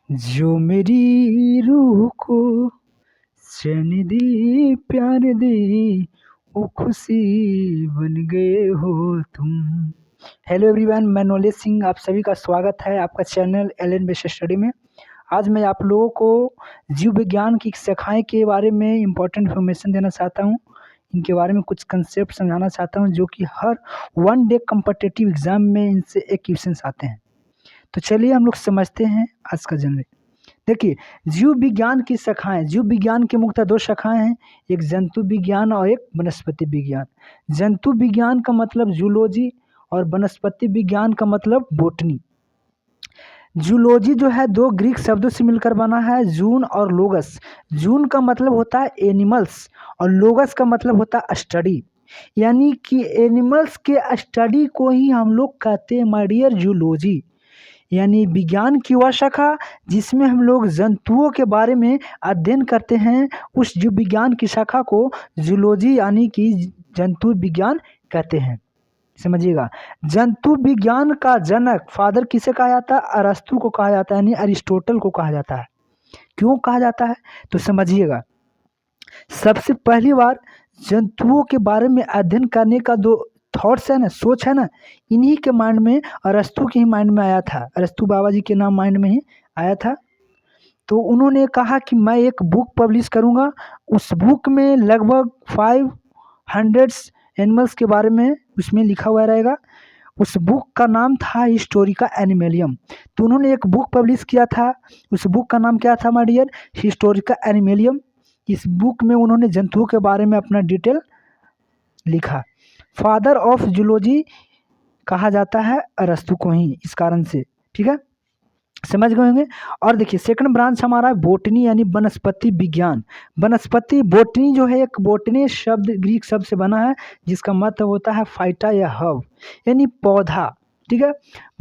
जो मेरी रूह को चैन दी प्यार दी, वो खुशी बन गए हो तुम। हेलो एवरीवन, मैं नॉलेज सिंह, आप सभी का स्वागत है आपका चैनल एलन बेस स्टडी में। आज मैं आप लोगों को जीव विज्ञान की शाखाएं के बारे में इम्पोर्टेंट इन्फॉर्मेशन देना चाहता हूं। इनके बारे में कुछ कंसेप्ट समझाना चाहता हूं जो कि हर वन डे कम्पिटिटिव एग्जाम में इनसे एक क्वेश्चन आते हैं। तो चलिए हम लोग समझते हैं आज का जनरल। देखिए, जीव विज्ञान की शाखाएं, जीव विज्ञान की मुख्यतः दो शाखाएं हैं, एक जंतु विज्ञान और एक वनस्पति विज्ञान। जंतु विज्ञान का मतलब जूलॉजी और वनस्पति विज्ञान का मतलब बोटनी। जूलॉजी जो है दो ग्रीक शब्दों से मिलकर बना है, जून और लोगस। जून का मतलब होता है एनिमल्स और लोगस का मतलब होता है स्टडी, यानी कि एनिमल्स के स्टडी को ही हम लोग कहते हैं माय डियर जूलॉजी, यानी विज्ञान की वह शाखा जिसमें हम लोग जंतुओं के बारे में अध्ययन करते हैं, उस जीव विज्ञान की शाखा को जूलॉजी यानी कि जंतु विज्ञान कहते हैं। समझिएगा, जंतु विज्ञान का जनक फादर किसे कहा जाता है? अरस्तु को कहा जाता है, यानी अरिस्टोटल को कहा जाता है। क्यों कहा जाता है तो समझिएगा। सबसे पहली बार जंतुओं के बारे में अध्ययन करने का दो थॉट्स है ना, सोच है ना, इन्हीं के माइंड में, अरस्तु के ही माइंड में आया था। अरस्तु बाबा जी के नाम माइंड में ही आया था। तो उन्होंने कहा कि मैं एक बुक पब्लिश करूंगा। उस बुक में लगभग 500 एनिमल्स के बारे में उसमें लिखा हुआ रहेगा। उस बुक का नाम था हिस्टोरिका एनिमेलियम। तो उन्होंने एक बुक पब्लिश किया था, उस बुक का नाम क्या था माय डियर? हिस्टोरिका एनिमेलियम। इस बुक में उन्होंने जंतुओं के बारे में अपना डिटेल लिखा। फादर ऑफ जूलॉजी कहा जाता है अरस्तु को ही, इस कारण से। ठीक है, समझ गए होंगे। और देखिए, सेकंड ब्रांच हमारा है बोटनी यानी वनस्पति विज्ञान। वनस्पति बोटनी जो है एक बोटनी शब्द ग्रीक शब्द से बना है, जिसका मतलब होता है फाइटा या हब, यानी पौधा। ठीक है,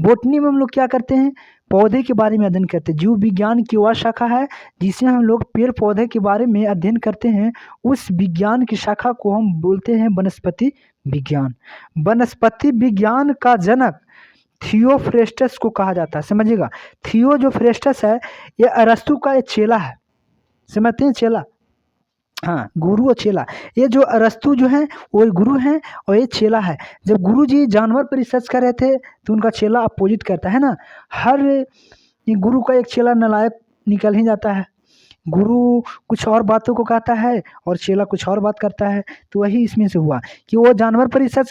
बोटनी में हम लोग क्या करते हैं? पौधे के बारे में अध्ययन करते हैं। जीव विज्ञान की वह शाखा है जिसमें हम लोग पेड़ पौधे के बारे में अध्ययन करते हैं। उस विज्ञान की शाखा को हम बोलते हैं वनस्पति विज्ञान। वनस्पति विज्ञान का जनक थियोफ्रेस्टस को कहा जाता है। समझिएगा, थियो जो फ्रेस्टस है ये अरस्तु का एक चेला है। समझते हैं, चेला, हाँ, गुरु और चेला। ये जो अरस्तु जो है वो गुरु हैं और ये चेला है। जब गुरु जी जानवर पर रिसर्च कर रहे थे तो उनका चेला अपोजिट करता है ना। हर गुरु का एक चेला नालायक निकल ही जाता है। गुरु कुछ और बातों को कहता है और चेला कुछ और बात करता है। तो वही इसमें से हुआ कि वो जानवर पर रिसर्च